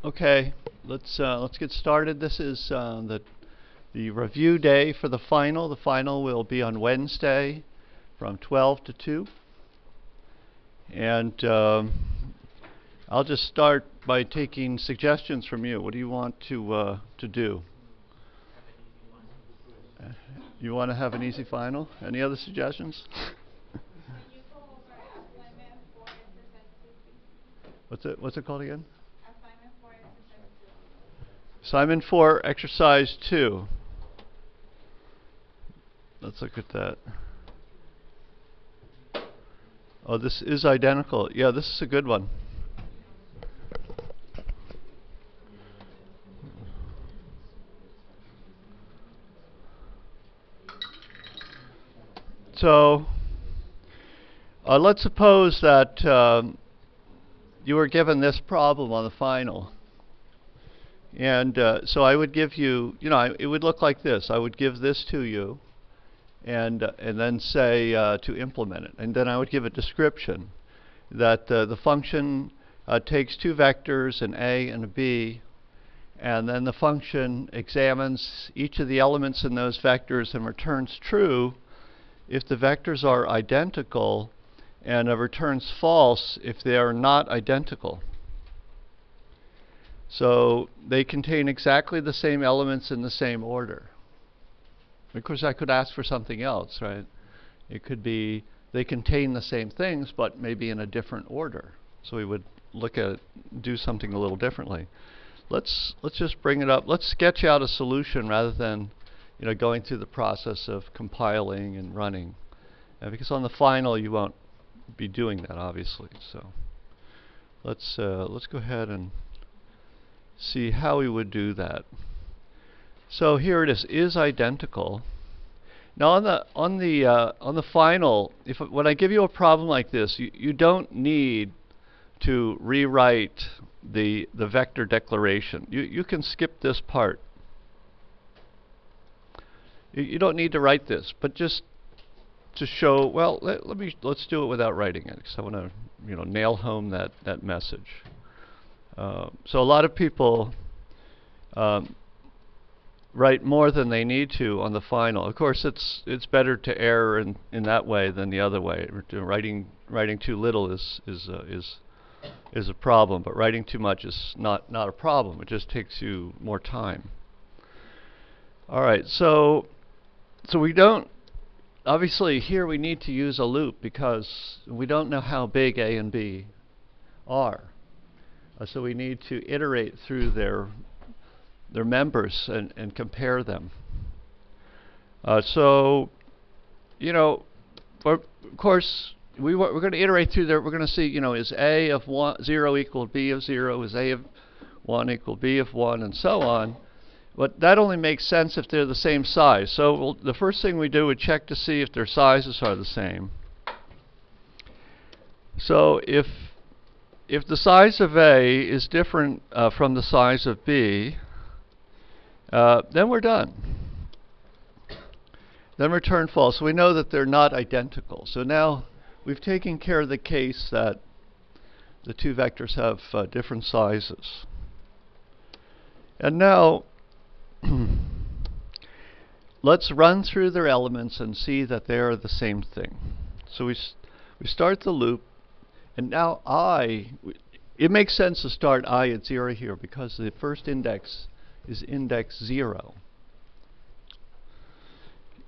Okay, let's get started. This is the review day for the final. The final will be on Wednesday from 12 to 2. And I'll just start by taking suggestions from you. What do you want to do? You want to have an easy final? Any other suggestions? What's it called again? Assignment 4, exercise 2. Let's look at that. Oh, this is identical. Yeah, this is a good one. So, let's suppose that you were given this problem on the final. And so I would give you, it would look like this. I would give this to you and then say to implement it. And then I would give a description that the function takes two vectors, an A and a B, and then the function examines each of the elements in those vectors and returns true if the vectors are identical, and returns false if they are not identical. So they contain exactly the same elements in the same order. Of course, I could ask for something else, right? It could be they contain the same things, but maybe in a different order. So we would look at it, do something a little differently. Let's just bring it up. Let's sketch out a solution rather than going through the process of compiling and running, because on the final you won't be doing that, obviously. So let's go ahead and see how we would do that. So here it is identical. Now on the final, when I give you a problem like this, you don't need to rewrite the vector declaration. You can skip this part. You don't need to write this, but just to show, well, let's do it without writing it, because I want to nail home that message. So a lot of people write more than they need to on the final. Of course, it's better to err in that way than the other way. Writing too little is a problem, but writing too much is not a problem. It just takes you more time. All right, so we don't. Obviously, here we need to use a loop because we don't know how big A and B are. So we need to iterate through their members and compare them. So, of course, we're going to iterate through there. We're going to see, is A of 0 equal B of 0? Is A of 1 equal B of 1? And so on. But that only makes sense if they're the same size. So the first thing we do would check to see if their sizes are the same. So if the size of A is different from the size of B, then we're done. Then return false. So we know that they're not identical. So now we've taken care of the case that the two vectors have different sizes. And now let's run through their elements and see that they are the same thing. So we start the loop, and now it makes sense to start I at 0 here because the first index is index 0.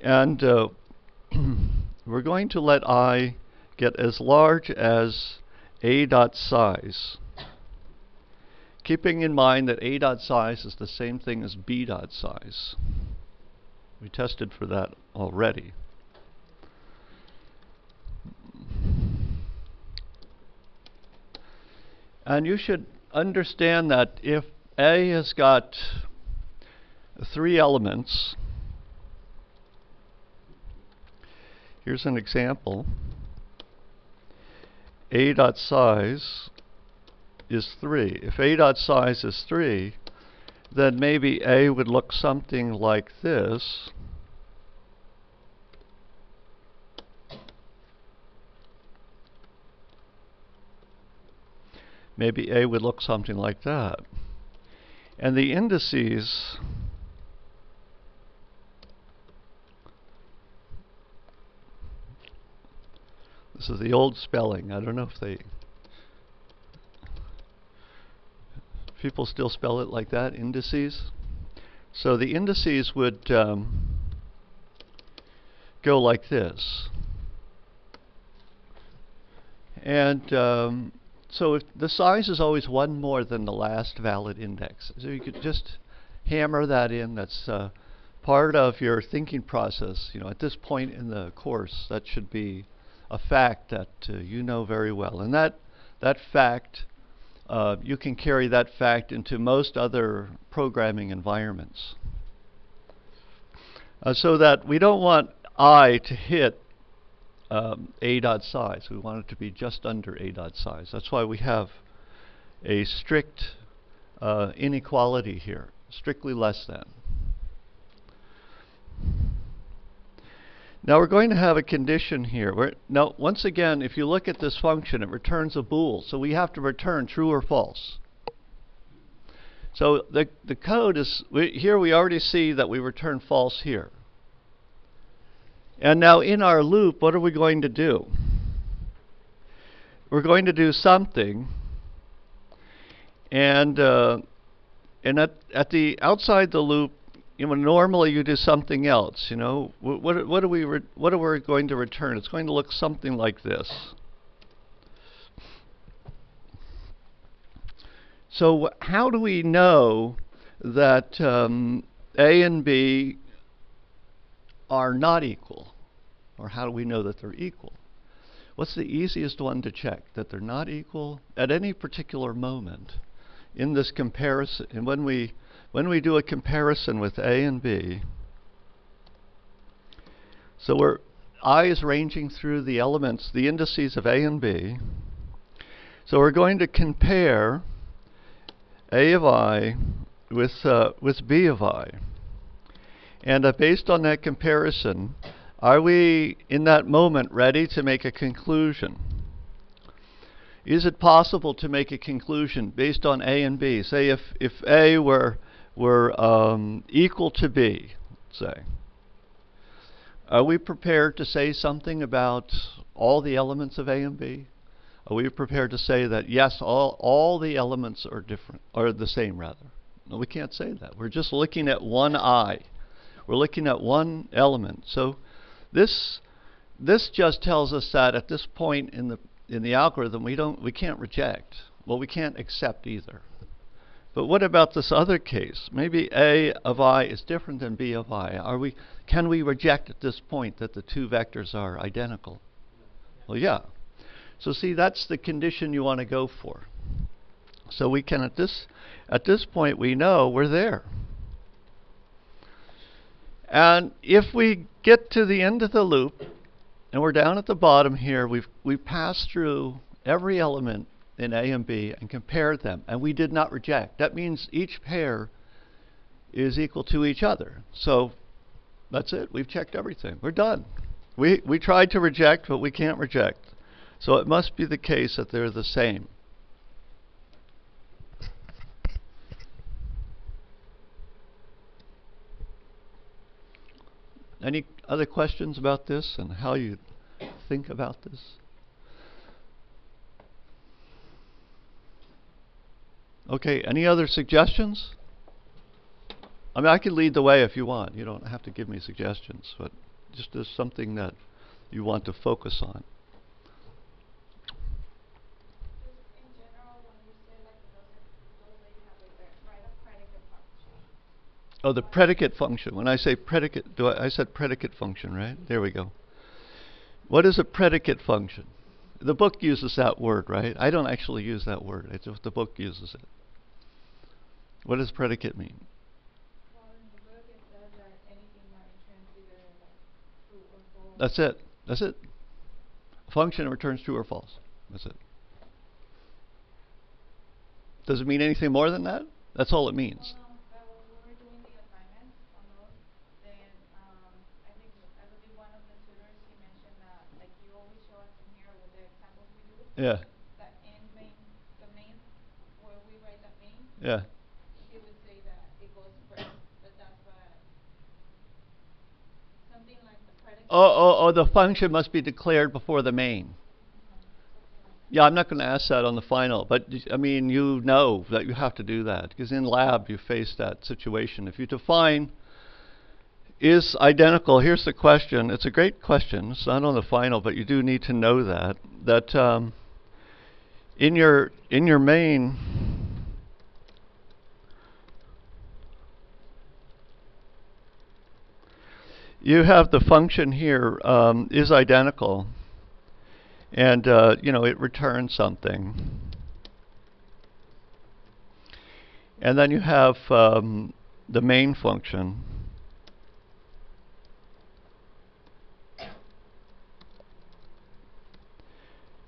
And we're going to let I get as large as A dot size, keeping in mind that A dot size is the same thing as B dot size. We tested for that already. And you should understand that if A has got 3 elements, here's an example. A dot size is 3. If A dot size is 3, then maybe A would look something like this. Maybe A would look something like that. And the indices this is the old spelling. I don't know if people still spell it like that, indices. So the indices would go like this. And so if the size is always one more than the last valid index. So you could just hammer that in. That's part of your thinking process. You know, at this point in the course, that should be a fact that you know very well. And that fact, you can carry that fact into most other programming environments. So that we don't want I to hit a dot size. We want it to be just under a dot size. That's why we have a strict inequality here, strictly less than. Now we're going to have a condition here. Now once again, if you look at this function, it returns a bool. So we have to return true or false. So the code is, here we already see that we return false here. And now in our loop, what are we going to do? We're going to do something, and at the outside the loop, you know, normally you do something else. You know, what are we going to return? It's going to look something like this. So how do we know that A and B are not equal? Or how do we know that they're equal? What's the easiest one to check that they're not equal at any particular moment in this comparison? And when we do a comparison with A and B, so I is ranging through the elements, the indices of A and B. So we're going to compare A of I with B of I. And based on that comparison, are we, in that moment, ready to make a conclusion? Is it possible to make a conclusion based on A and B? Say if A were equal to B, say. Are we prepared to say something about all the elements of A and B? Are we prepared to say that, yes, all the elements are different, or the same, rather? No, we can't say that. We're just looking at one I. We're looking at one element. So this just tells us that at this point in the algorithm we can't reject. Well, we can't accept either. But what about this other case? Maybe A of I is different than B of I. Can we reject at this point that the two vectors are identical? Well, yeah. So see, that's the condition you want to go for. So we can at this point we know we're there. And if we get to the end of the loop, and we're down at the bottom here, we've passed through every element in A and B and compared them, and we did not reject. That means each pair is equal to each other. So that's it. We've checked everything. We're done. We tried to reject, but we can't reject. So it must be the case that they're the same. Any other questions about this and how you think about this? Okay, any other suggestions? I mean, I can lead the way if you want. You don't have to give me suggestions, but just as something that you want to focus on. In general, when you say like those that you have like the write a predicate function. Oh, the predicate function. When I say predicate, I said predicate function, right? There we go. What is a predicate function? The book uses that word, right? I don't actually use that word. It's just the book uses it. What does predicate mean? Well, in the book it says that anything that returns either like true or false. That's it. That's it. A function returns true or false. That's it. Does it mean anything more than that? That's all it means. Well, no, but when we were doing the assignments on those, then I believe one of the tutors, he mentioned that like you always show us in here with the examples we do. Yeah. That the main, where we write the main. Yeah. He would say Oh, the function must be declared before the main. Yeah, I'm not going to ask that on the final, but I mean, you know that you have to do that because in lab you face that situation. If you define is identical, here's the question. It's a great question. It's not on the final, but you do need to know that in your main, you have the function here is identical, and you know, it returns something. And then you have the main function.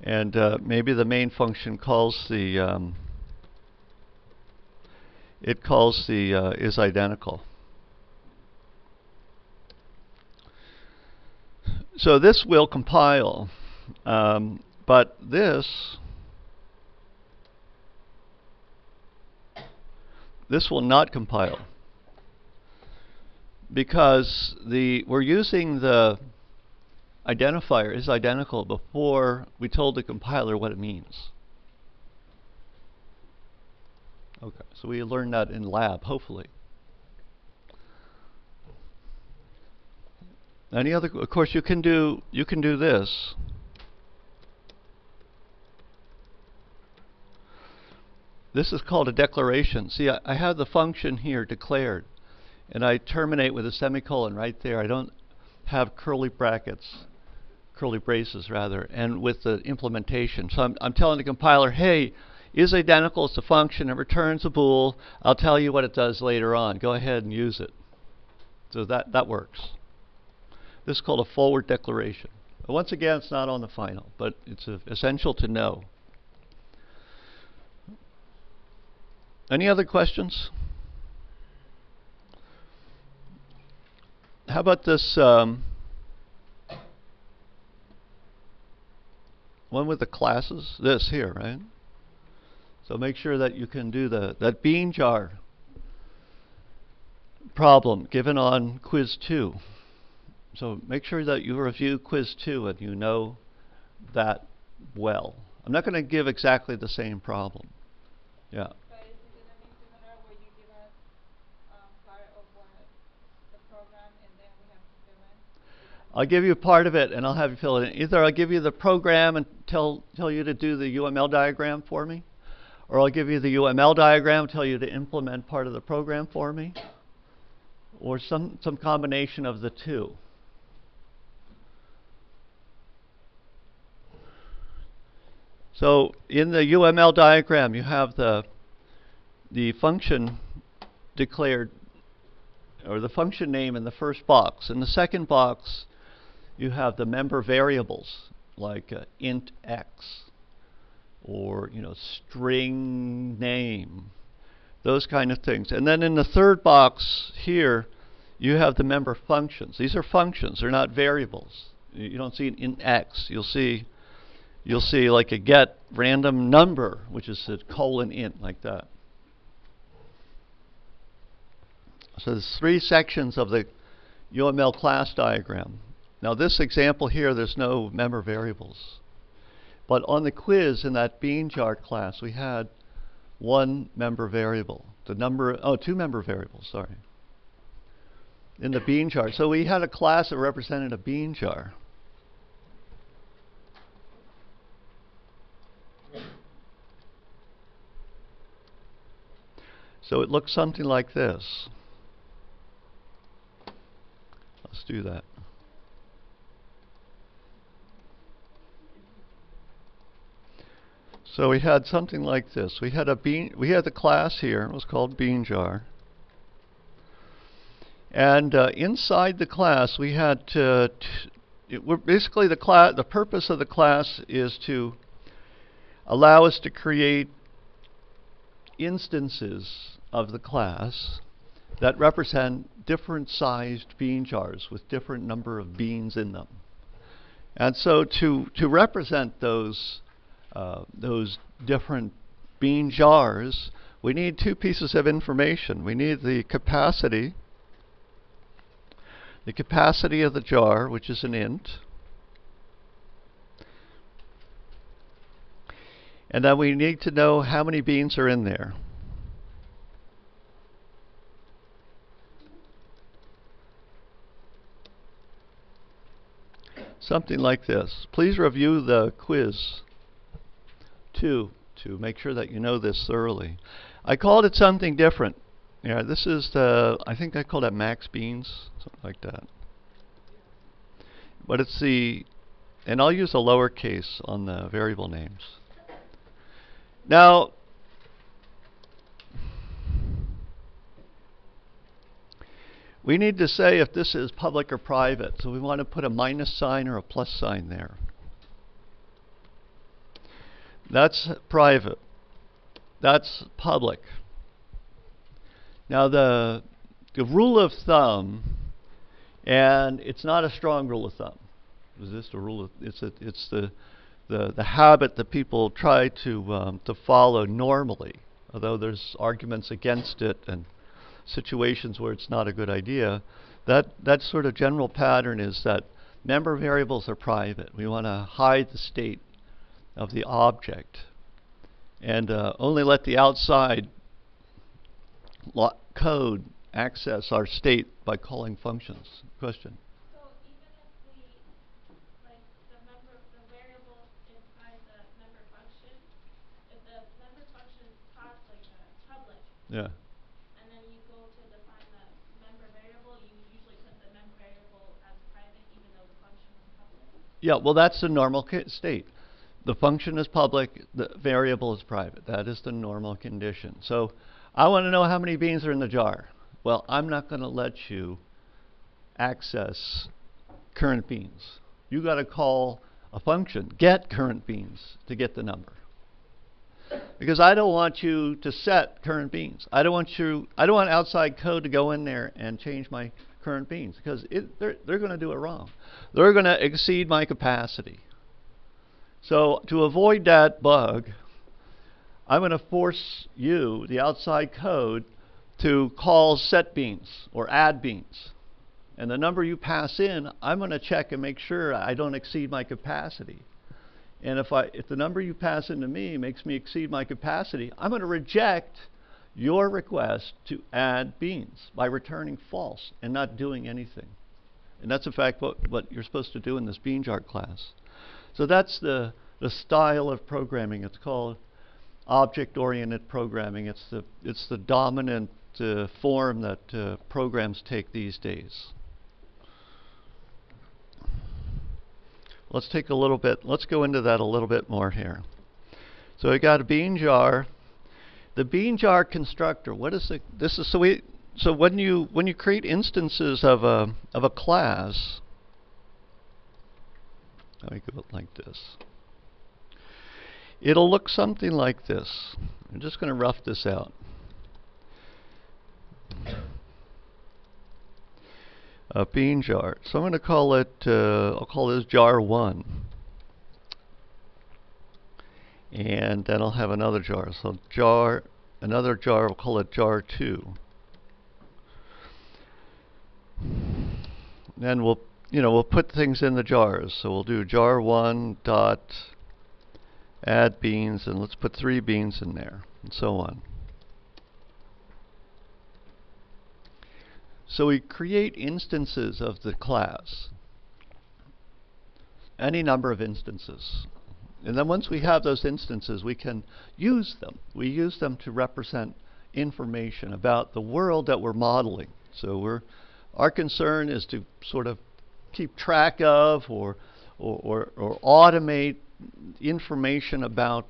And maybe the main function calls the is identical. So this will compile, but this will not compile because we're using the identifier is identical before we told the compiler what it means. Okay, so we learned that in lab, hopefully. Any other? Of course, you can do this. This is called a declaration. See, I have the function here declared, and I terminate with a semicolon right there. I don't have curly brackets. Curly braces rather, and with the implementation. So I'm telling the compiler, hey, is identical, it's a function, it returns a bool, I'll tell you what it does later on. Go ahead and use it. So that works. This is called a forward declaration. Once again, it's not on the final, but it's essential to know. Any other questions? How about this one with the classes, this here, right? So make sure that you can do that bean jar problem given on quiz 2. So make sure that you review quiz 2 and you know that well. I'm not going to give exactly the same problem. Yeah. But is it going to be similar where you give us part of what the program and then we have to fill in? I'll give you part of it and I'll have you fill it in. Either I'll give you the program and tell you to do the UML diagram for me, or I'll give you the UML diagram, tell you to implement part of the program for me, or some combination of the two. So in the UML diagram, you have the function declared, or the function name in the first box. In the second box, you have the member variables like int x, or string name, those kind of things. And then in the third box here, you have the member functions. These are functions; they're not variables. You don't see an int x. You'll see like a get random number, which is a :int, like that. So there's 3 sections of the UML class diagram. Now this example here, there's no member variables. But on the quiz in that bean jar class, we had 1 member variable. The number, 2 member variables, sorry, in the bean jar. So we had a class that represented a bean jar. So it looks something like this. Let's do that. So we had something like this. We had the class here. It was called bean jar. And inside the class, we had basically the purpose of the class is to allow us to create instances of the class that represent different sized bean jars with different number of beans in them. And so to represent those different bean jars, we need 2 pieces of information. We need the capacity. the capacity of the jar, which is an int, and then we need to know how many beans are in there. Something like this. Please review the quiz to make sure that you know this thoroughly. I called it something different. Yeah, this is the, I think I called it max beans, something like that. But it's the, and I'll use a lowercase on the variable names. Now, we need to say if this is public or private, so we want to put a minus sign or a plus sign there. That's private. That's public. Now the rule of thumb, and it's not a strong rule of thumb. Is this the rule of? It's the habit that people try to follow normally, although there's arguments against it and situations where it's not a good idea. That sort of general pattern is that member variables are private. We want to hide the state of the object and only let the outside code access our state by calling functions. Question? So even if we, like the variable inside the member function, if the member function is passed like a public, Yeah. and then you go to define the member variable, you usually put the member variable as private even though the function is public? Yeah, well that's the normal state. The function is public, the variable is private. That is the normal condition. So I want to know how many beans are in the jar. Well, I'm not going to let you access current beans. You got to call a function, get current beans, to get the number. Because I don't want you to set current beans. I don't want outside code to go in there and change my current beans, because they're going to do it wrong. They're going to exceed my capacity. So to avoid that bug, I'm going to force you, the outside code, to call set beans or add beans. And the number you pass in, I'm going to check and make sure I don't exceed my capacity. And if the number you pass into me makes me exceed my capacity, I'm going to reject your request to add beans by returning false and not doing anything. And that's in fact what you're supposed to do in this bean jar class. So that's the style of programming. It's called object-oriented programming. It's the dominant form that programs take these days. Let's take a little bit. Let's go into that a little bit more here. So we got a bean jar. The bean jar constructor. What is this? Is so when you create instances of a class. Let me go like this. It'll look something like this. I'm just going to rough this out. A bean jar. So I'm going to call it, I'll call this jar 1. And then I'll have another jar. So another jar, we'll call it jar 2. Then we'll put things in the jars. So we'll do jar 1 dot add beans, and let's put 3 beans in there, and so on. So we create instances of the class, any number of instances. And then once we have those instances, we can use them. We use them to represent information about the world that we're modeling. So our concern is to sort of keep track of or automate information about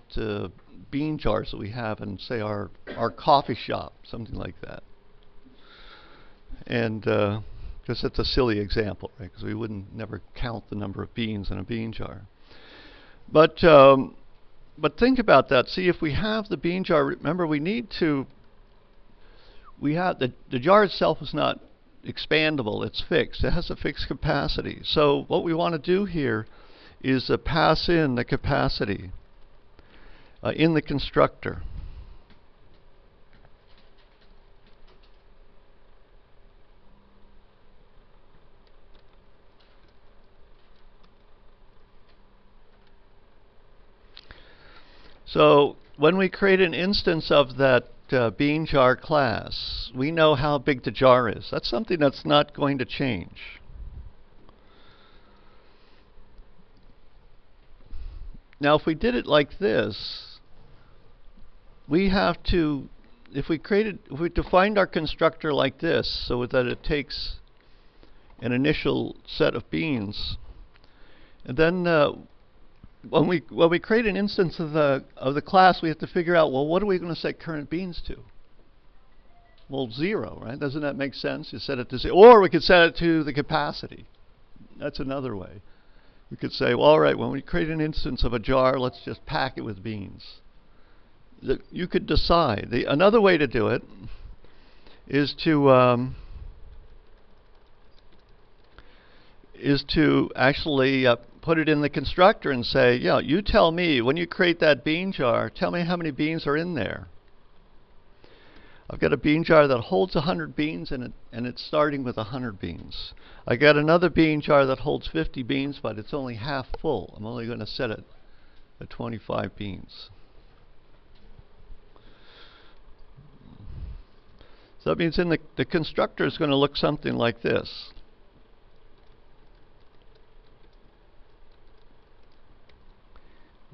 bean jars that we have in, say, our coffee shop, something like that. And because it's a silly example, right? Because we wouldn't never count the number of beans in a bean jar. But think about that. See, if we have the bean jar, remember we have the jar itself is not expandable. It's fixed. It has a fixed capacity. So what we want to do here is pass in the capacity in the constructor. So when we create an instance of that bean jar class, we know how big the jar is. That's something that's not going to change. Now, if we did it like this, we have to, if we defined our constructor like this, so that it takes an initial set of beans, and then when we create an instance of the class, we have to figure out, well, what are we going to set current beans to? Well, 0, right? Doesn't that make sense? You set it to 0, or we could set it to the capacity. That's another way. We could say, well, all right, when we create an instance of a jar, let's just pack it with beans. You could decide. Another way to do it is to actually put it in the constructor and say, yeah, you tell me, when you create that bean jar, tell me how many beans are in there. I've got a bean jar that holds 100 beans in it, and it's starting with 100 beans. I got another bean jar that holds 50 beans, but it's only half full. I'm only going to set it at 25 beans. So that means the constructor is going to look something like this.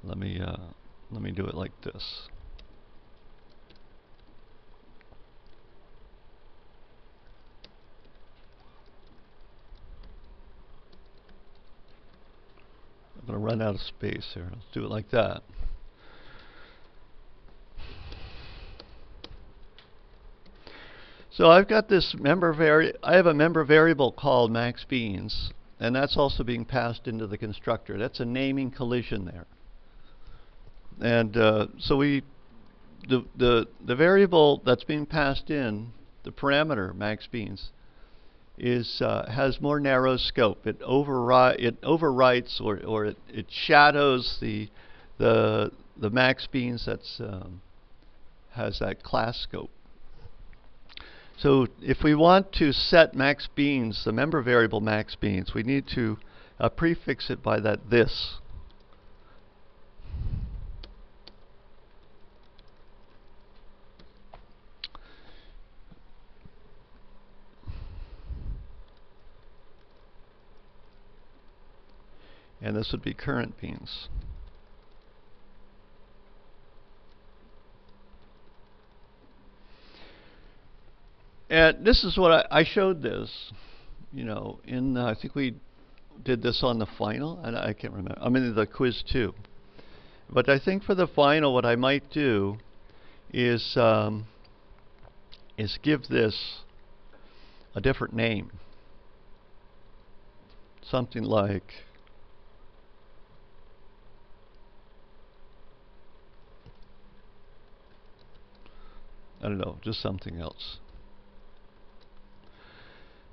Let me do it like this. I'm going to run out of space here. Let's do it like that. So I've got this I have a member variable called max beans, and that's also being passed into the constructor. That's a naming collision there. And so the variable that's being passed in, the parameter max beans, has more narrow scope. It overwrites or it shadows the max beans that's has that class scope. So if we want to set max beans, the member variable max beans, we need to prefix it by that this. And this would be current beans. And this is what I showed this, you know, in I think we did this on the final, and I can't remember. I mean the quiz too. But I think for the final, what I might do is give this a different name, something like I don't know, just something else.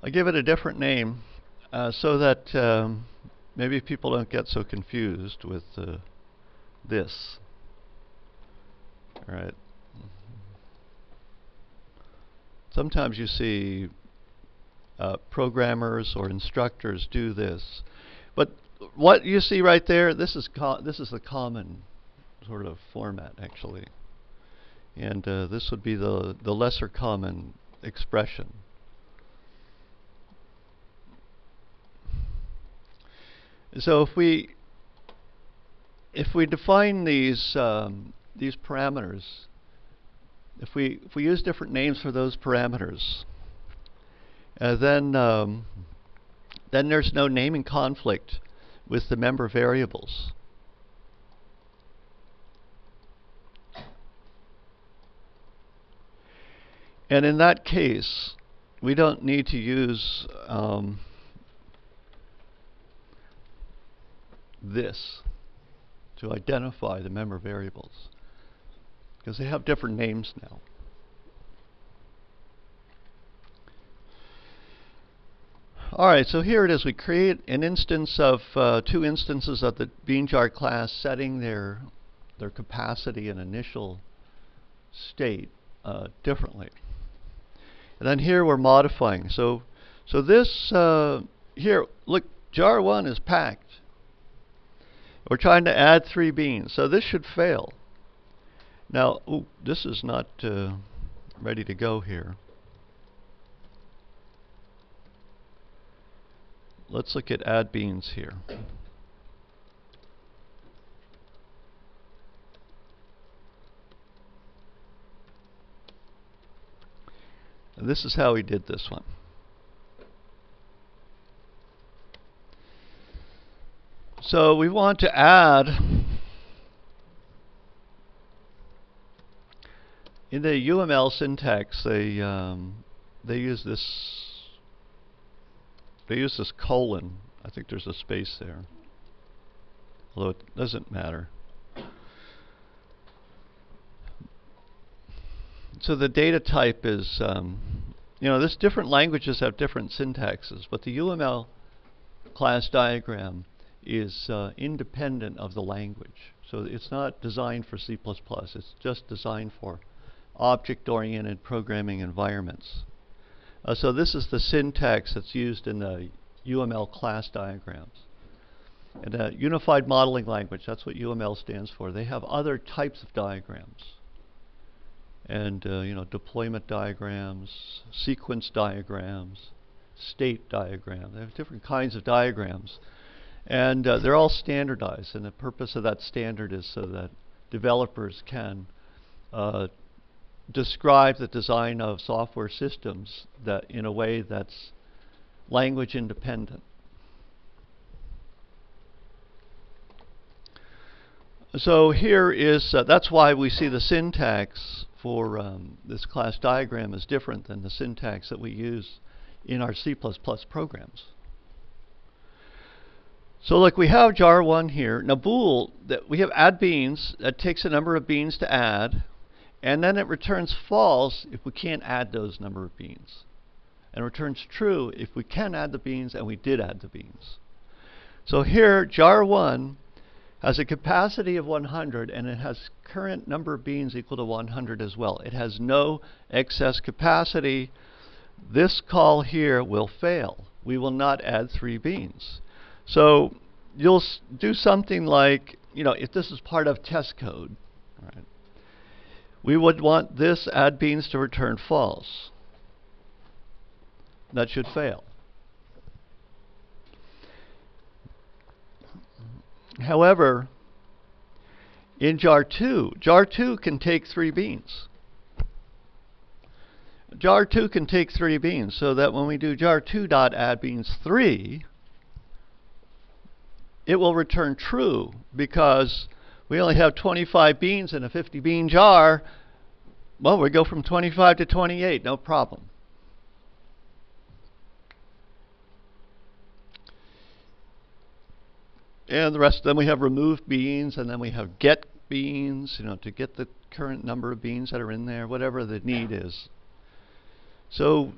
I give it a different name so that maybe people don't get so confused with this. All right. Sometimes you see programmers or instructors do this, but what you see right there, this is the common sort of format actually, and this would be the lesser common expression. So if we define these parameters, if we use different names for those parameters, then there's no naming conflict with the member variables. And in that case, we don't need to use this to identify the member variables, because they have different names now. Alright, so here it is. We create an instance of two instances of the bean jar class, setting their capacity and initial state differently. And then here we're modifying. So this here, look, jar 1 is packed. We're trying to add 3 beans, so this should fail. Now, ooh, this is not ready to go here. Let's look at add beans here. And this is how we did this one. So we want to add, in the UML syntax, they use this. They use this colon. I think there's a space there, although it doesn't matter. So the data type is, there's different languages have different syntaxes, but the UML class diagram is independent of the language. So it's not designed for C++. It's just designed for object-oriented programming environments. So this is the syntax that's used in the UML class diagrams. And Unified Modeling Language, that's what UML stands for. They have other types of diagrams. And deployment diagrams, sequence diagrams, state diagrams. They have different kinds of diagrams. And they're all standardized. And the purpose of that standard is so that developers can describe the design of software systems that in a way that's language independent. So here is, that's why we see the syntax for this class diagram is different than the syntax that we use in our C++ programs. So look, we have jar1 here. Now bool, that we have add beans, that takes a number of beans to add, and then it returns false if we can't add those number of beans. And returns true if we can add the beans, and we did add the beans. So here, jar1 has a capacity of 100, and it has current number of beans equal to 100 as well. It has no excess capacity. This call here will fail. We will not add 3 beans. So you'll do something like, if this is part of test code, right, we would want this add beans to return false. That should fail. However, in jar2 can take 3 beans. jar2 can take 3 beans, so that when we do jar2.addBeans3, it will return true because we only have 25 beans in a 50 bean jar. Well, we go from 25 to 28, no problem. And the rest, then we have remove beans, and then we have get beans, to get the current number of beans that are in there, whatever the need is. So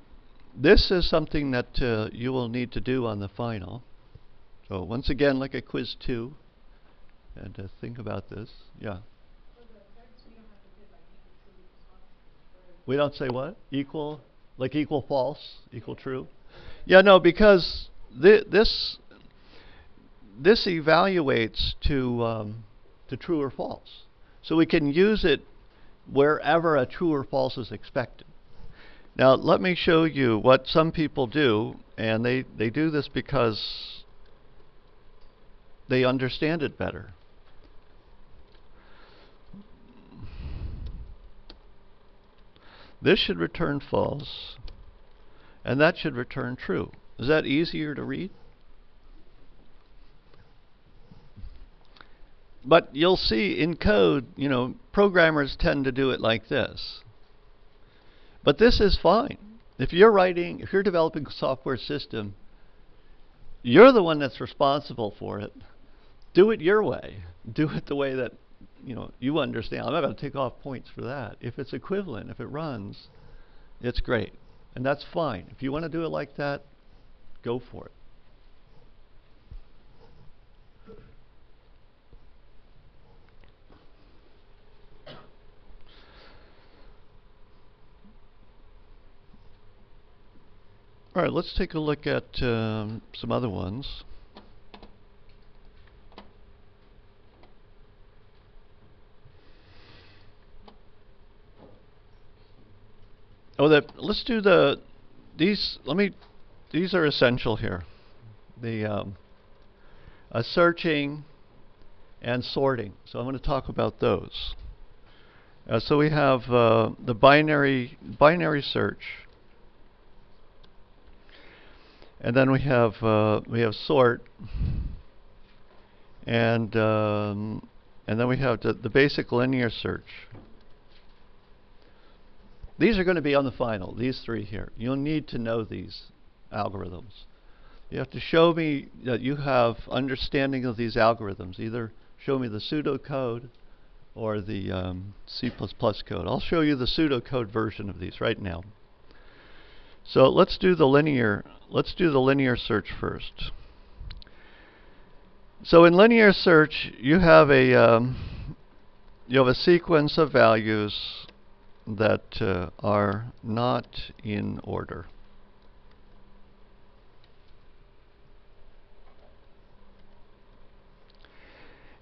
this is something that you will need to do on the final. So once again, like a quiz 2, and think about this. Yeah. We don't say what? Equal, like equal false, equal true? Yeah, no, because this evaluates to true or false. So we can use it wherever a true or false is expected. Now let me show you what some people do, and they do this because they understand it better. This should return false, and that should return true. Is that easier to read? But you'll see in code, programmers tend to do it like this. But this is fine. If you're developing a software system, you're the one that's responsible for it. Do it your way. Do it the way that you understand. I'm not going to take off points for that. If it's equivalent, if it runs, it's great. And that's fine. If you want to do it like that, go for it. All right, let's take a look at some other ones. let's do these. These are essential here. The searching and sorting. So I'm going to talk about those. So we have the binary search, and then we have sort, and then we have the basic linear search. These are going to be on the final, these three here. You'll need to know these algorithms. You have to show me that you have understanding of these algorithms. Either show me the pseudocode or the C++ code. I'll show you the pseudocode version of these right now. So let's do the linear search first. So in linear search, you have a sequence of values that are not in order.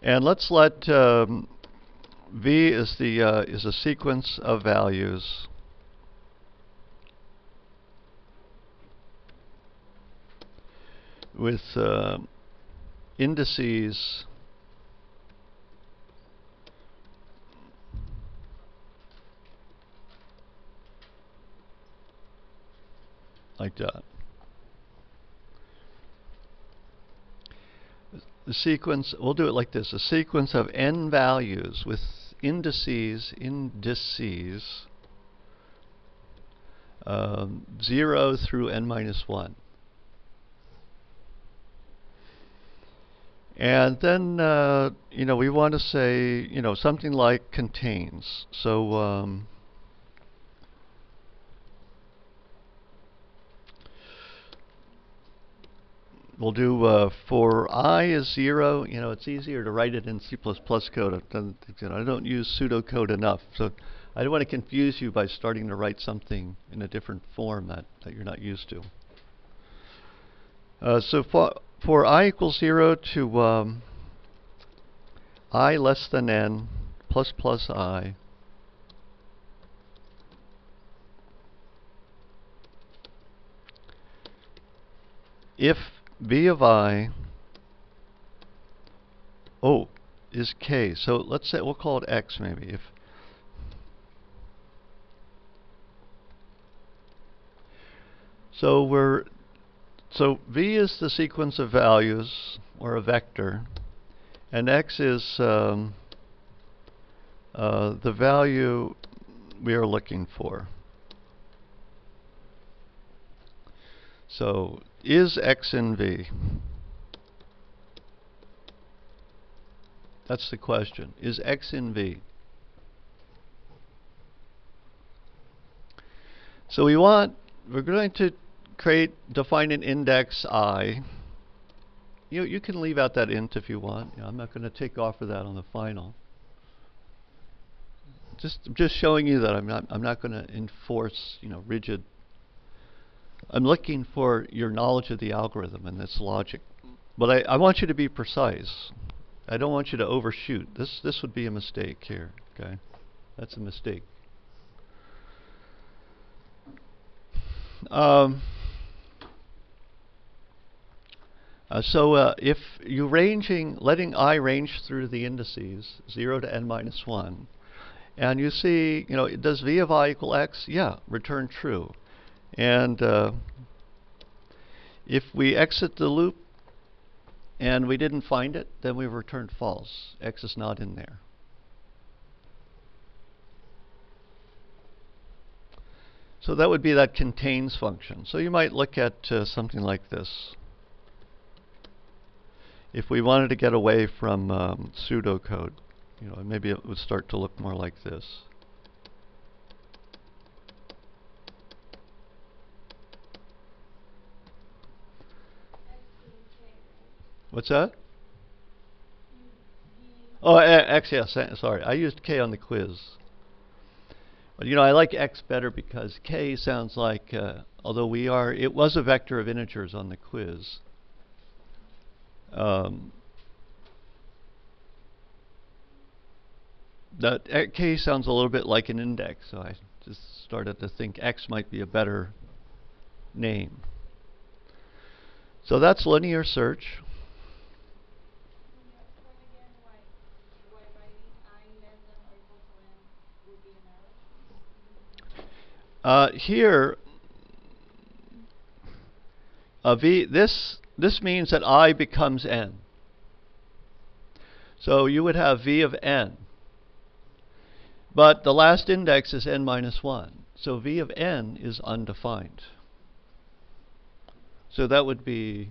And let's let V is a sequence of values with indices like that. The sequence, we'll do it like this, a sequence of n values with indices 0 through n minus 1. And then, we want to say, something like contains. So, we'll do for I is 0. It's easier to write it in C++ code. I don't use pseudocode enough, so I don't want to confuse you by starting to write something in a different form that you're not used to. So for I equals 0 to I less than n plus I, if V of I is k. So let's say we'll call it x maybe. So V is the sequence of values or a vector, and x is the value we are looking for. So is x in V? That's the question. Is x in V? So we're going to define an index I. You can leave out that int if you want. I'm not going to take off of that on the final. Just showing you that I'm not going to enforce rigid. I'm looking for your knowledge of the algorithm and its logic, but I want you to be precise. I don't want you to overshoot. This would be a mistake here. Okay, that's a mistake. So if you're letting I range through the indices 0 to n minus 1, and you see, does V of I equal x? Yeah, return true. And if we exit the loop and we didn't find it, then we returned false. X is not in there. So that would be that contains function. So you might look at something like this. If we wanted to get away from pseudocode, maybe it would start to look more like this. What's that? Oh, x, yes, sorry. I used k on the quiz. But I like x better because k sounds like, although it was a vector of integers on the quiz. That k sounds a little bit like an index, so I just started to think X might be a better name. So that's linear search. Can you explain again why writing I less than or equal to n would be an error? Here, this means that I becomes n. So you would have v of n. But the last index is n minus 1. So v of n is undefined. So that would be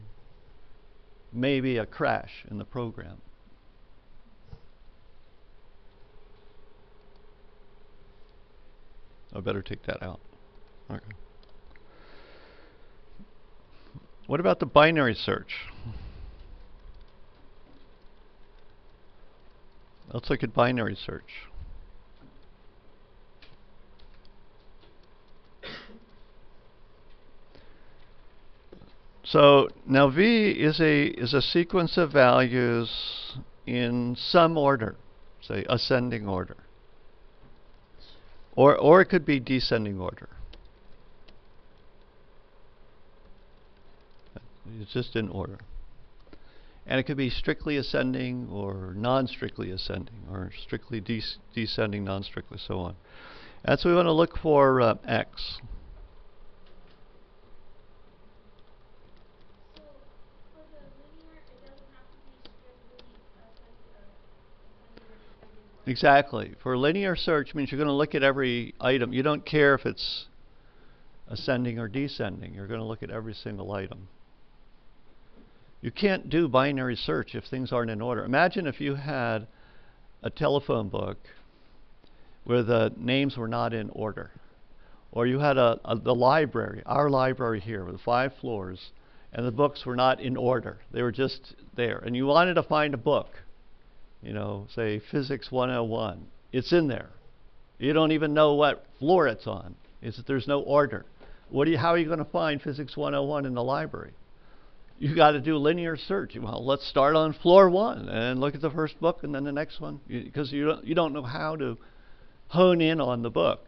maybe a crash in the program. I better take that out. Okay. What about the binary search? Let's look at binary search. So now V is a sequence of values in some order, say ascending order. Or it could be descending order. It's just in order. And it could be strictly ascending or non-strictly ascending, or strictly descending, non-strictly, so on. And so we want to look for X. So for the linear, it doesn't have to be strictly ascending or descending. Exactly. For linear search means you're going to look at every item. You don't care if it's ascending or descending. You're going to look at every single item. You can't do binary search if things aren't in order. Imagine if you had a telephone book where the names were not in order. Or you had the library, our library here with 5 floors, and the books were not in order. They were just there. And you wanted to find a book, you know, say Physics 101. It's in there. You don't even know what floor it's on. There's no order. How are you going to find Physics 101 in the library? You got to do linear search. Well, let's start on floor 1 and look at the first book and then the next one, because you don't know how to hone in on the book.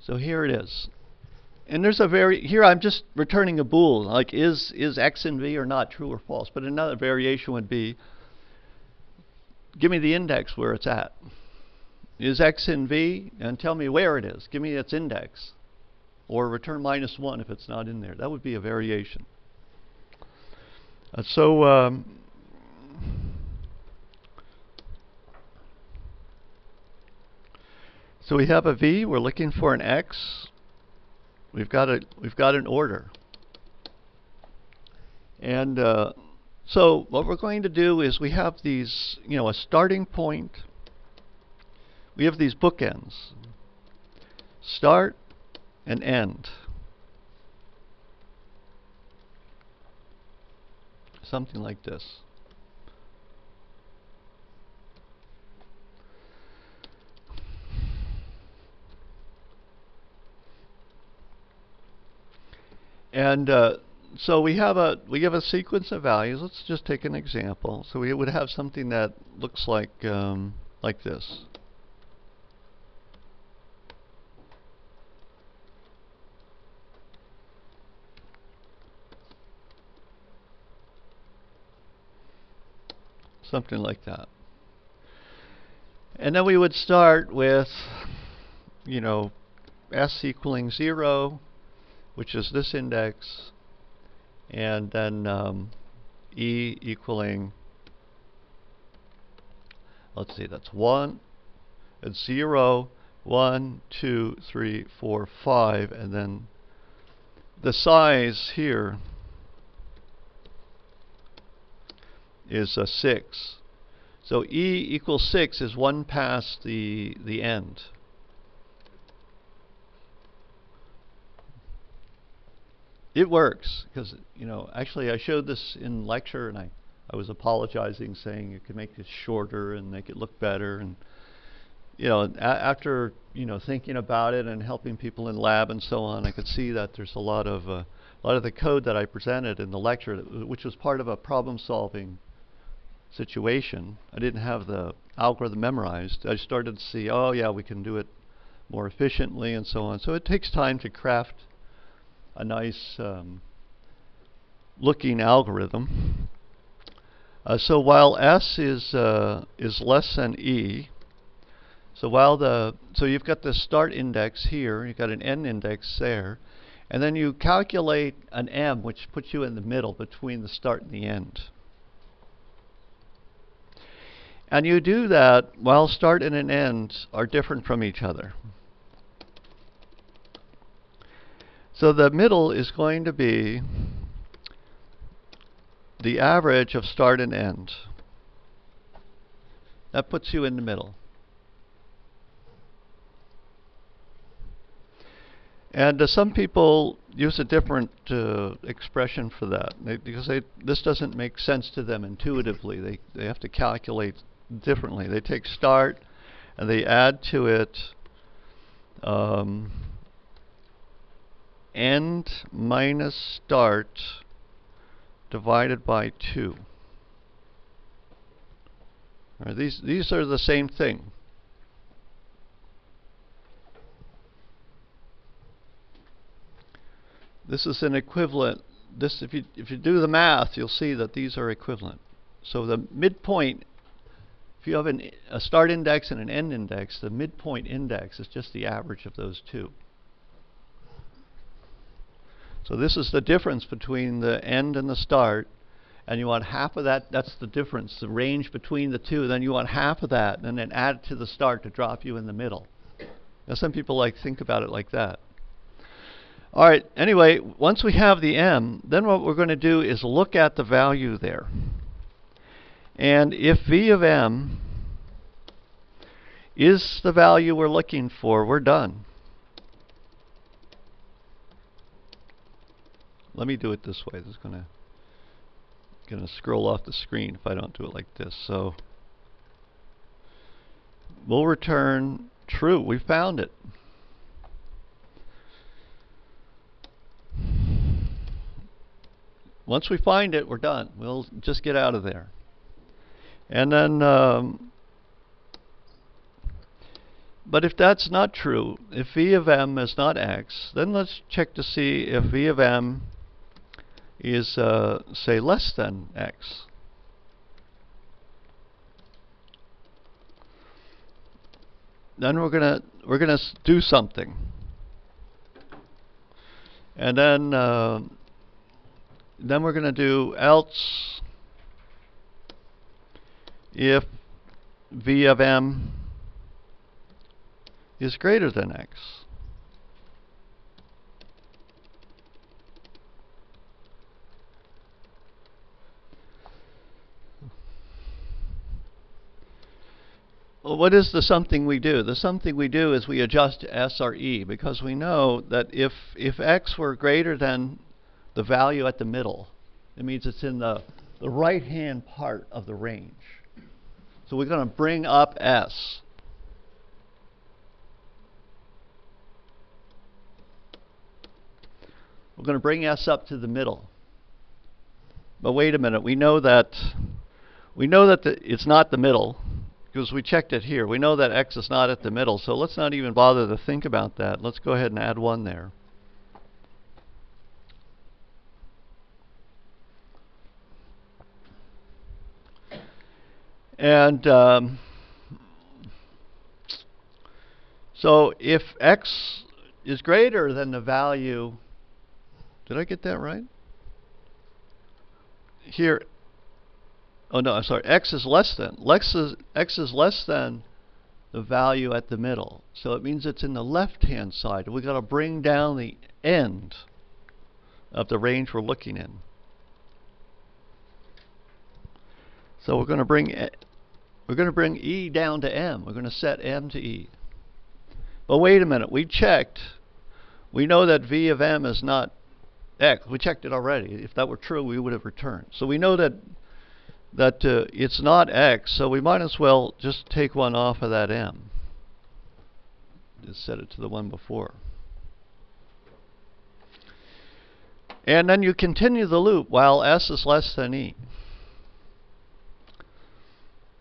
So here it is. And there's here I'm just returning a bool, like is X in V or not, true or false. But another variation would be, give me the index where it's at. Is X in V? And tell me where it is. Give me its index. Or return -1 if it's not in there. That would be a variation. So we have a V. We're looking for an X. We've got an order. And so what we're going to do is we have these, a starting point. We have these bookends. Start and end. Something like this. And so we have a sequence of values. Let's just take an example. So we would have something that looks like this. Something like that. And then we would start with, S equaling 0, which is this index, and then E equaling, let's see, that's 1, it's 0, 1, 2, 3, 4, 5, and then the size here is 6. So E equals 6 is 1 past the end. It works because, actually I showed this in lecture and I was apologizing, saying you could make this shorter and make it look better. And, after, thinking about it and helping people in lab and so on, I could see that there's a lot of the code that I presented in the lecture, which was part of a problem-solving situation. I didn't have the algorithm memorized. I started to see, oh yeah, we can do it more efficiently and so on. So it takes time to craft a nice looking algorithm. So while S is less than E, so you've got the start index here, you've got an end index there, and then you calculate an M, which puts you in the middle between the start and the end. And you do that while start and an end are different from each other. So the middle is going to be the average of start and end. That puts you in the middle. And some people use a different expression for that because this doesn't make sense to them intuitively. They have to calculate differently. They take start and they add to it end minus start divided by 2. Right, these are the same thing. This is an equivalent. This, if you do the math, you'll see that these are equivalent. So the midpoint, if you have a start index and an end index, the midpoint index is just the average of those two. So this is the difference between the end and the start, and you want half of that. That's the difference, the range between the two. Then you want half of that, and then add it to the start to drop you in the middle. Now some people think about it like that. All right, anyway, once we have the M, then what we're going to do is look at the value there. And if V of M is the value we're looking for, we're done. Let me do it this way. This is going to scroll off the screen if I don't do it like this. So we'll return true. We found it. Once we find it, we're done. We'll just get out of there. And then, but if that's not true, if V of M is not X, then let's check to see if V of M is, say, less than X. Then we're gonna do something. And then we're going to do else if V of M is greater than X. Well, what is the something we do? The something we do is we adjust S or E, because we know that if X were greater than the value at the middle, it means it's in the right-hand part of the range. So we're going to bring up S. We're going to bring S up to the middle. But wait a minute, we know that it's not the middle, because we checked it here. We know that X is not at the middle, so let's not even bother to think about that. Let's go ahead and add 1 there. And so if X is greater than the value, did I get that right? Here, oh no, I'm sorry, X is less than the value at the middle. So it means it's in the left-hand side. We've got to bring down the end of the range we're looking in. So we're going to bring E down to M. We're going to set M to E. But wait a minute. We checked. We know that V of M is not X. We checked it already. If that were true, we would have returned. So we know that it's not X. So we might as well just take 1 off of that M. Just set it to the one before. And then you continue the loop while S is less than E.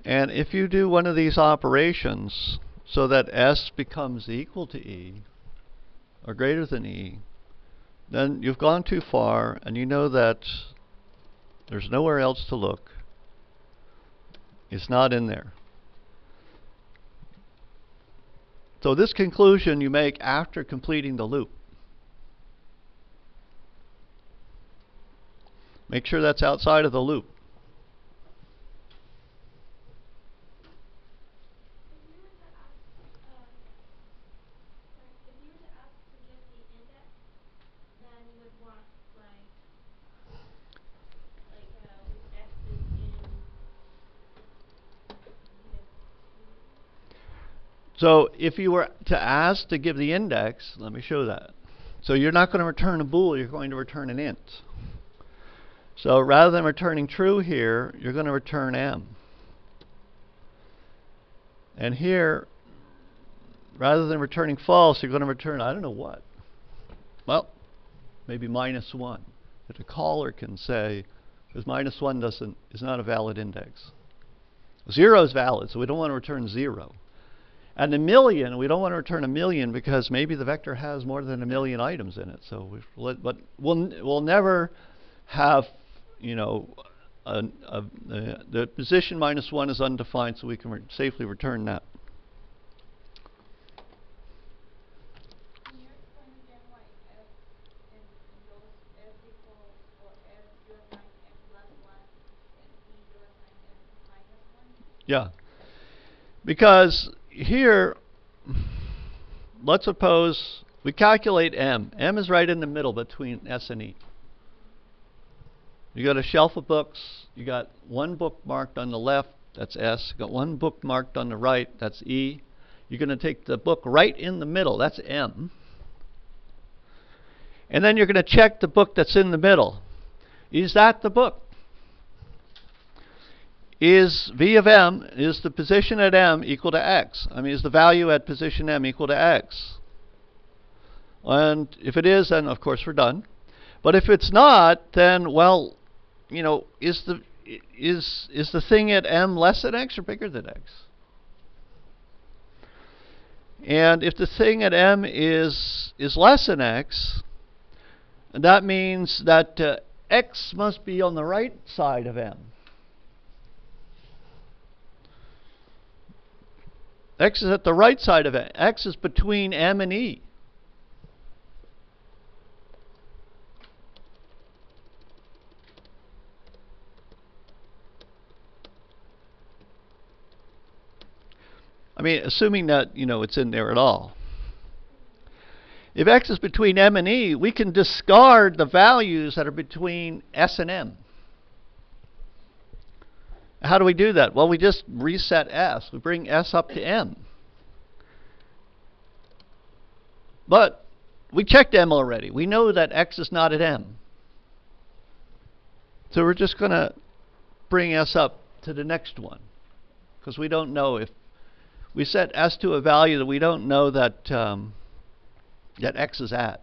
And if you do one of these operations so that S becomes equal to E or greater than E, then you've gone too far and you know that there's nowhere else to look. It's not in there. So this conclusion you make after completing the loop. Make sure that's outside of the loop. So if you were to ask to give the index, let me show that. So you're not going to return a bool, you're going to return an int. So rather than returning true here, you're going to return m. And here, rather than returning false, you're going to return, I don't know what. Well, maybe -1. That the caller can say, because -1 is not a valid index. 0 is valid, so we don't want to return 0. And a million, we don't want to return a million because maybe the vector has more than a million items in it. So but we'll never have, you know, the position -1 is undefined, so we can safely return that. Can you explain again why f in those f equals or f you assign n plus 1 and e you assign n minus 1? Yeah. Because here, let's suppose we calculate m. M is right in the middle between S and E. You got a shelf of books. You got one book marked on the left, that's S. You got one book marked on the right, that's E. You're going to take the book right in the middle, that's M. And then you're going to check the book that's in the middle. Is that the book? Is V of M, is the position at M equal to X? I mean, is the value at position M equal to X? And if it is, then of course we're done. But if it's not, then, well, you know, is the thing at M less than X or bigger than X? And if the thing at M is less than X, that means that X must be on the right side of M. X is at the right side of it. X is between M and E. I mean, assuming that, you know, it's in there at all. If X is between M and E, we can discard the values that are between S and M. How do we do that? Well, we just reset S. We bring S up to M. But we checked M already. We know that X is not at M. So we're just going to bring S up to the next one. Because we don't know if we set S to a value that we don't know that, that X is at.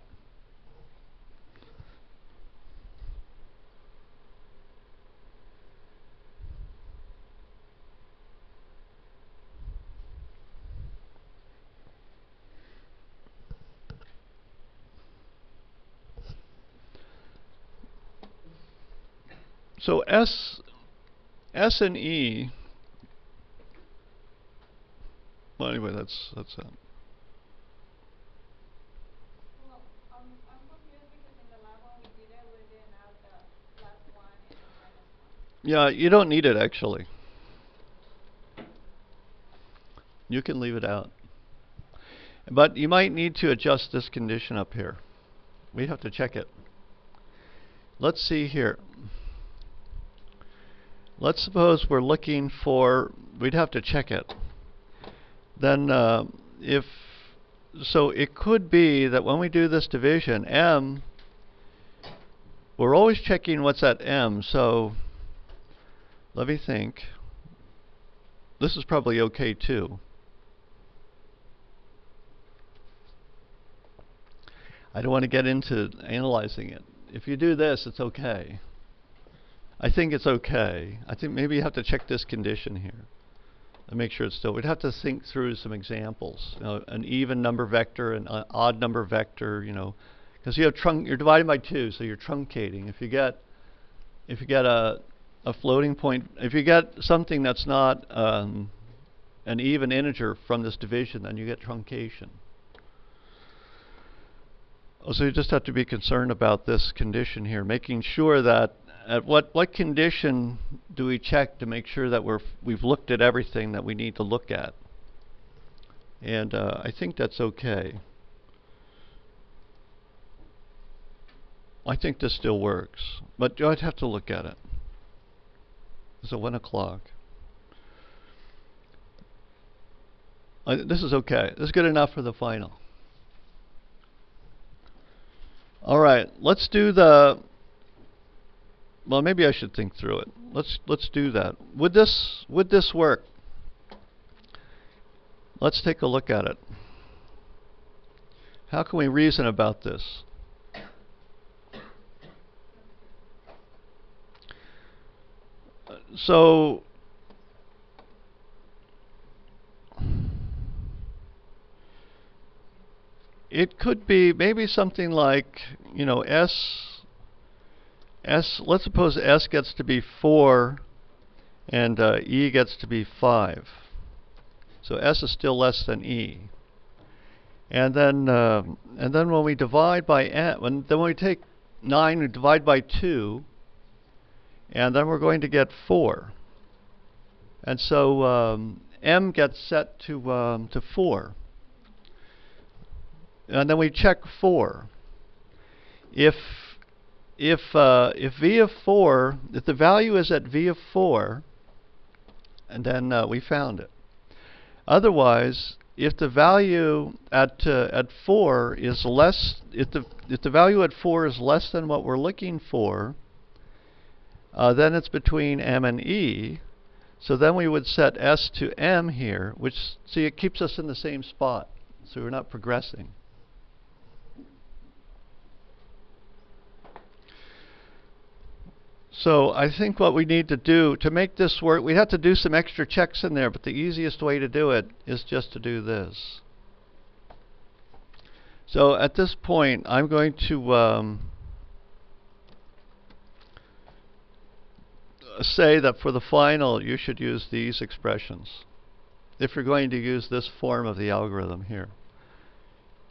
So S and E. Well, anyway, that's that. Well, I'm confused because in the lab when we did it, we didn't have the plus 1 and minus 1. Yeah, you don't need it actually. You can leave it out. But you might need to adjust this condition up here. We have to check it. Let's see here. Let's suppose we're looking for, we'd have to check it. Then so it could be that when we do this division, M, we're always checking what's at M. So let me think. This is probably okay too. I don't want to get into analyzing it. If you do this, it's okay. I think it's okay. I think maybe you have to check this condition here. and make sure it's still. We'd have to think through some examples. You know, an even number vector, an odd number vector. You know, because you have you're dividing by 2, so you're truncating. If you get a floating point, if you get something that's not an even integer from this division, then you get truncation. So you just have to be concerned about this condition here, making sure that at what condition do we check to make sure that we've looked at everything that we need to look at. And I think that's okay. I think this still works, but I'd have to look at it. It's at 1 o'clock. This is okay. This is good enough for the final. All right, let's do the. Well, maybe I should think through it. Let's do that. Would this work? Let's take a look at it. How can we reason about this? So it could be maybe something like, you know, let's suppose S gets to be 4 and E gets to be 5. So S is still less than E. And then when we divide by N, when we take 9 and divide by 2, and then we're going to get 4. And so M gets set to 4. And then we check 4. If V of 4, if the value is at V of 4, and then we found it. Otherwise, if the value at 4 is less, if the value at 4 is less than what we're looking for, then it's between M and E. So then we would set S to M here, which, see, it keeps us in the same spot. So we're not progressing. So I think what we need to do to make this work, we have to do some extra checks in there, but the easiest way to do it is just to do this. So at this point, I'm going to say that for the final, you should use these expressions if you're going to use this form of the algorithm here.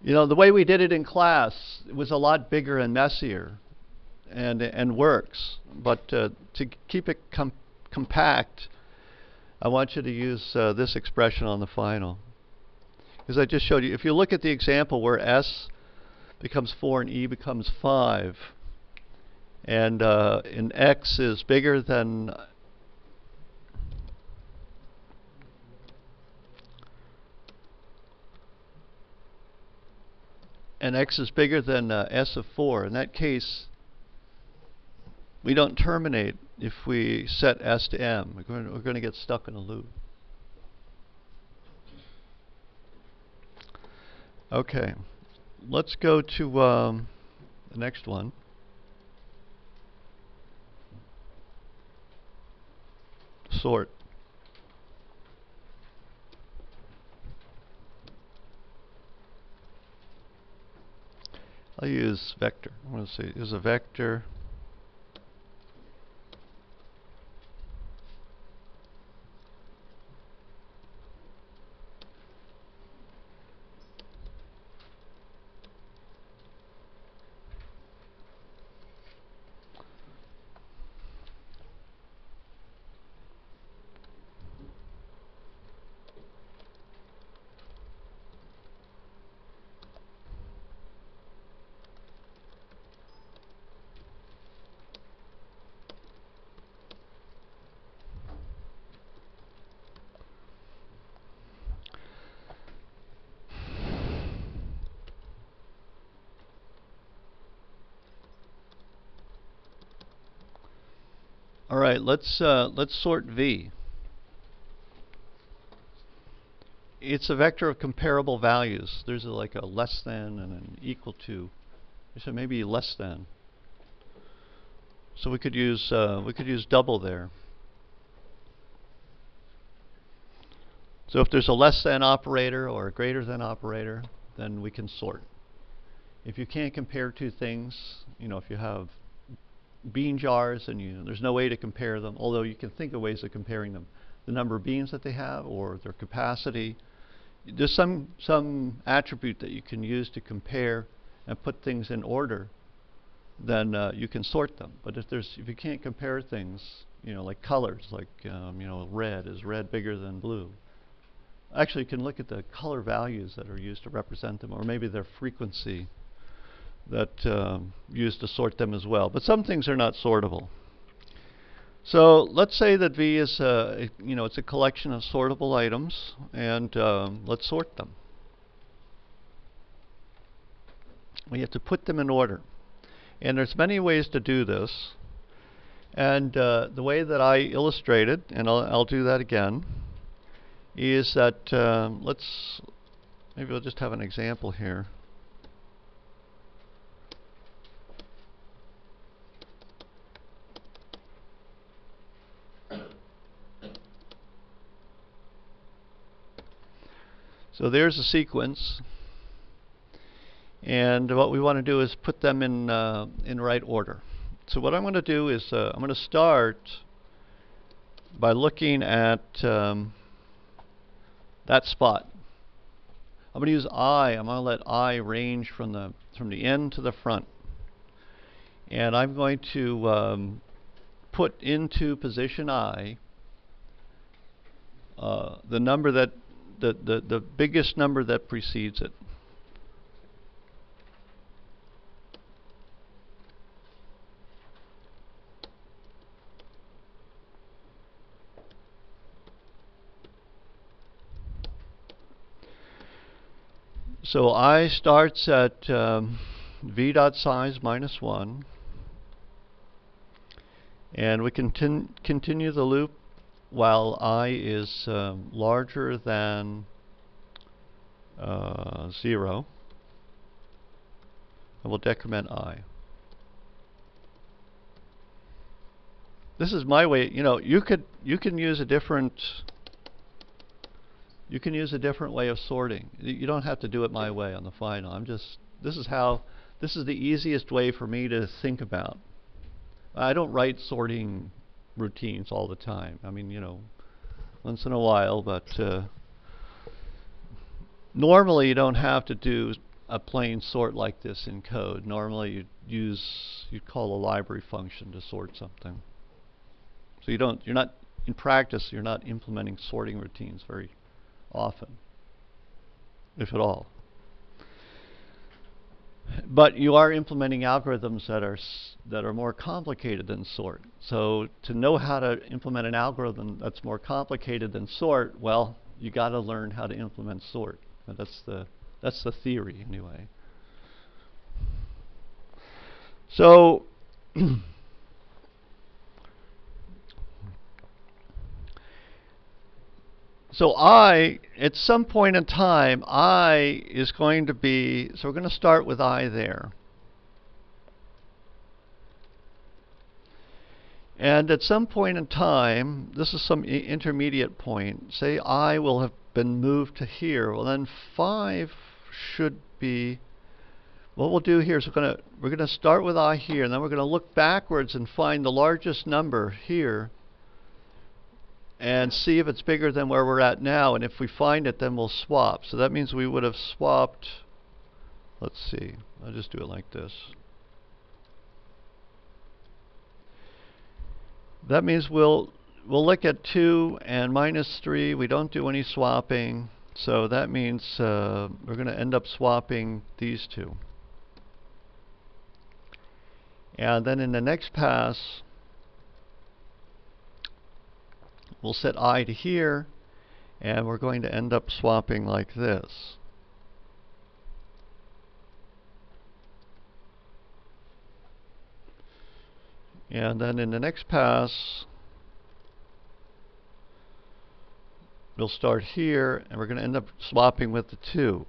You know, the way we did it in class, it was a lot bigger and messier. And works, but to keep it compact, I want you to use this expression on the final. Because I just showed you, if you look at the example where S becomes 4 and E becomes 5, and X is bigger than S of 4, in that case, we don't terminate if we set S to M. We're going to get stuck in a loop. Okay, let's go to the next one. Sort. I'll use vector. I want to say is a vector. All right, let's sort V. It's a vector of comparable values. There's like a less than and an equal to. So maybe less than. So we could use double there. So if there's a less than operator or a greater than operator, then we can sort. If you can't compare two things, if you have bean jars and there's no way to compare them, although you can think of ways of comparing them, the number of beans that they have or their capacity, there's some attribute that you can use to compare and put things in order, then you can sort them. But if you can't compare things, like colors, like red, is red bigger than blue? Actually, you can look at the color values that are used to represent them, or maybe their frequency that used to sort them as well. But some things are not sortable. So let's say that V is it's a collection of sortable items, and let's sort them. We have to put them in order, and there's many ways to do this. And the way that I illustrated, and I'll do that again, is that maybe we'll just have an example here. So there's a sequence, and what we want to do is put them in right order. So what I'm going to do is I'm going to start by looking at that spot. I'm going to use I. I'm going to let I range from the end to the front, and I'm going to put into position I the number that the biggest number that precedes it. So I starts at v dot size minus 1, and we continue the loop while I is larger than 0, and we'll decrement I. This is my way. You can use a different way of sorting. You don't have to do it my way on the final. This is the easiest way for me to think about. I don't write sorting routines all the time. I mean, once in a while, but normally you don't have to do a plain sort like this in code. Normally you'd call a library function to sort something. So you're not in practice, you're not implementing sorting routines very often, if at all. But you are implementing algorithms that are more complicated than sort. So to know how to implement an algorithm that's more complicated than sort, well, you got to learn how to implement sort. And that's the theory anyway. So I, at some point in time, I is going to be, so we're going to start with I there. And at some point in time, this is some intermediate point, say I will have been moved to here. Well, then 5 should be, what we'll do here is we're going to start with I here, and then we're going to look backwards and find the largest number here and see if it's bigger than where we're at now, and if we find it, then we'll swap. So that means we would have swapped, let's see, I'll just do it like this. That means we'll look at 2 and minus 3. We don't do any swapping, so that means we're going to end up swapping these two. And then in the next pass, we'll set I to here, and we're going to end up swapping like this. And then in the next pass, we'll start here, and we're going to end up swapping with the 2.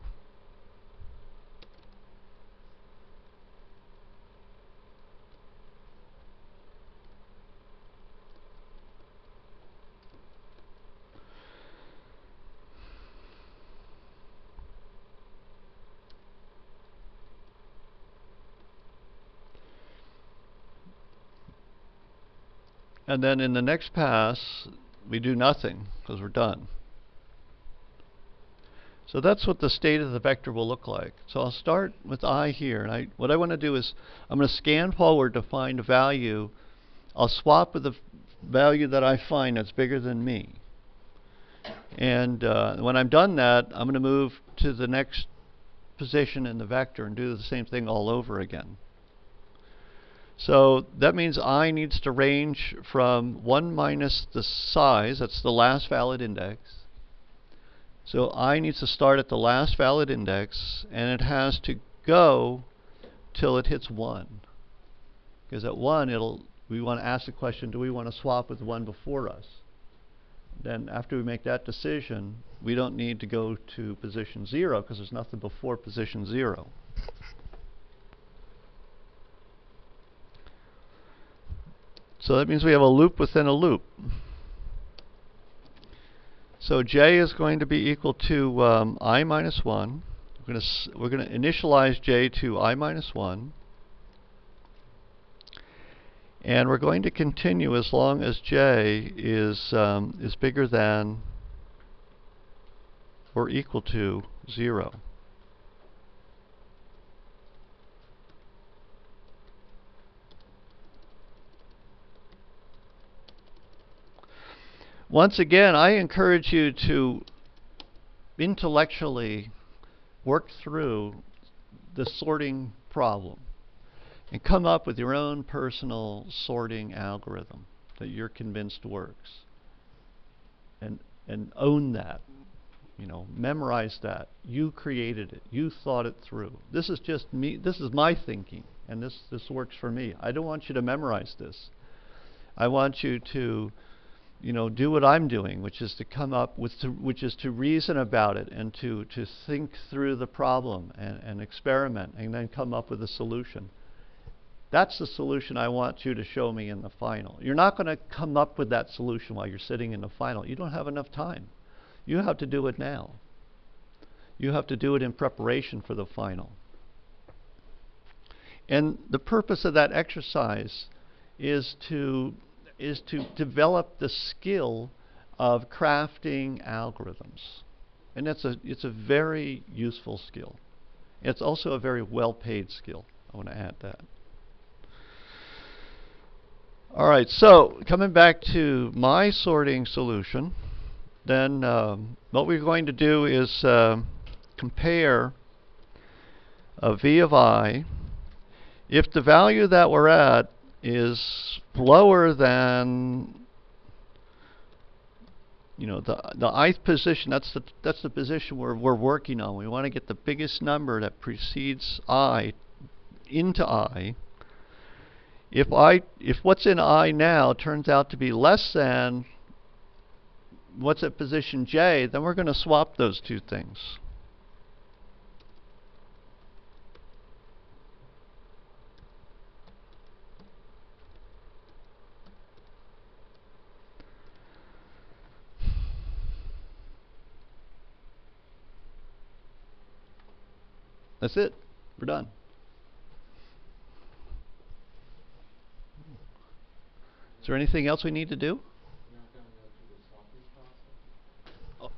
And then in the next pass, we do nothing because we're done. So that's what the state of the vector will look like. So I'll start with I here, and what I want to do is I'm going to scan forward to find a value. I'll swap with the value that I find that's bigger than me. And when I'm done that, I'm going to move to the next position in the vector and do the same thing all over again. So that means I needs to range from 1 minus the size, that's the last valid index. So I needs to start at the last valid index, and it has to go till it hits 1. Because at 1, we want to ask the question, do we want to swap with the one before us? Then after we make that decision, we don't need to go to position 0 because there's nothing before position 0. So that means we have a loop within a loop. So j is going to be equal to I minus 1. We're going to initialize j to I minus 1. And we're going to continue as long as j is bigger than or equal to 0. Once again, I encourage you to intellectually work through the sorting problem and come up with your own personal sorting algorithm that you're convinced works. And own that. You know, memorize that. You created it. You thought it through. This is just me. This is my thinking, and this works for me. I don't want you to memorize this. I want you to, you know, do what I'm doing, which is to come up with, which is to reason about it and to think through the problem and experiment and then come up with a solution. That's the solution I want you to show me in the final. You're not going to come up with that solution while you're sitting in the final. You don't have enough time. You have to do it now. You have to do it in preparation for the final. And the purpose of that exercise is to develop the skill of crafting algorithms. And it's a very useful skill. It's also a very well-paid skill. I want to add that. All right, so coming back to my sorting solution, then what we're going to do is compare a v of I. If the value that we're at is lower than, you know, the ith position, that's the position we're working on. We want to get the biggest number that precedes I into I. If what's in I now turns out to be less than what's at position j, then we're going to swap those two things. That's it. We're done. Is there anything else we need to do?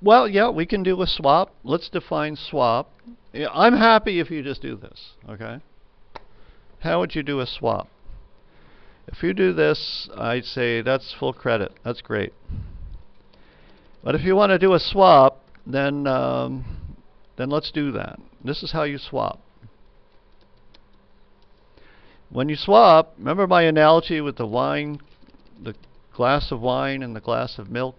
Well, yeah, we can do a swap. Let's define swap. Yeah, I'm happy if you just do this, okay? How would you do a swap? If you do this, I'd say that's full credit. That's great. But if you want to do a swap, then let's do that. This is how you swap. When you swap, remember my analogy with the wine, the glass of wine and the glass of milk?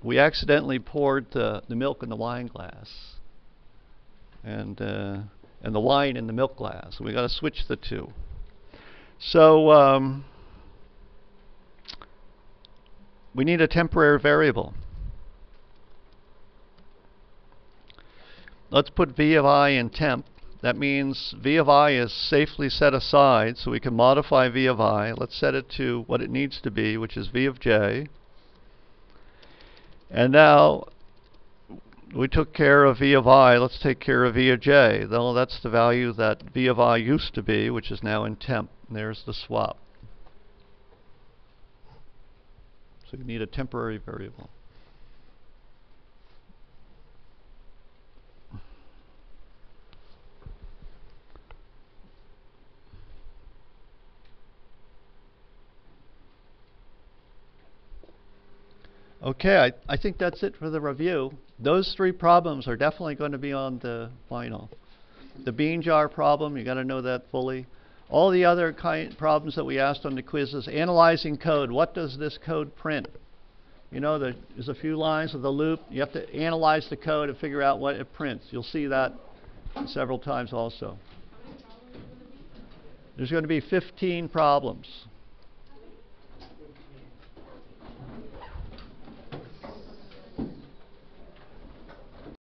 We accidentally poured the milk in the wine glass and the wine in the milk glass. We got to switch the two. So we need a temporary variable. Let's put v of I in temp. That means v of I is safely set aside, so we can modify v of I. Let's set it to what it needs to be, which is v of j. And now we took care of v of I. Let's take care of v of j. Well, that's the value that v of I used to be, which is now in temp. And there's the swap. So you need a temporary variable. Okay, I think that's it for the review. Those 3 problems are definitely going to be on the final. The bean jar problem, you got to know that fully. All the other problems that we asked on the quizzes, analyzing code. What does this code print? You know, there's a few lines with a loop. You have to analyze the code and figure out what it prints. You'll see that several times also. There's going to be 15 problems.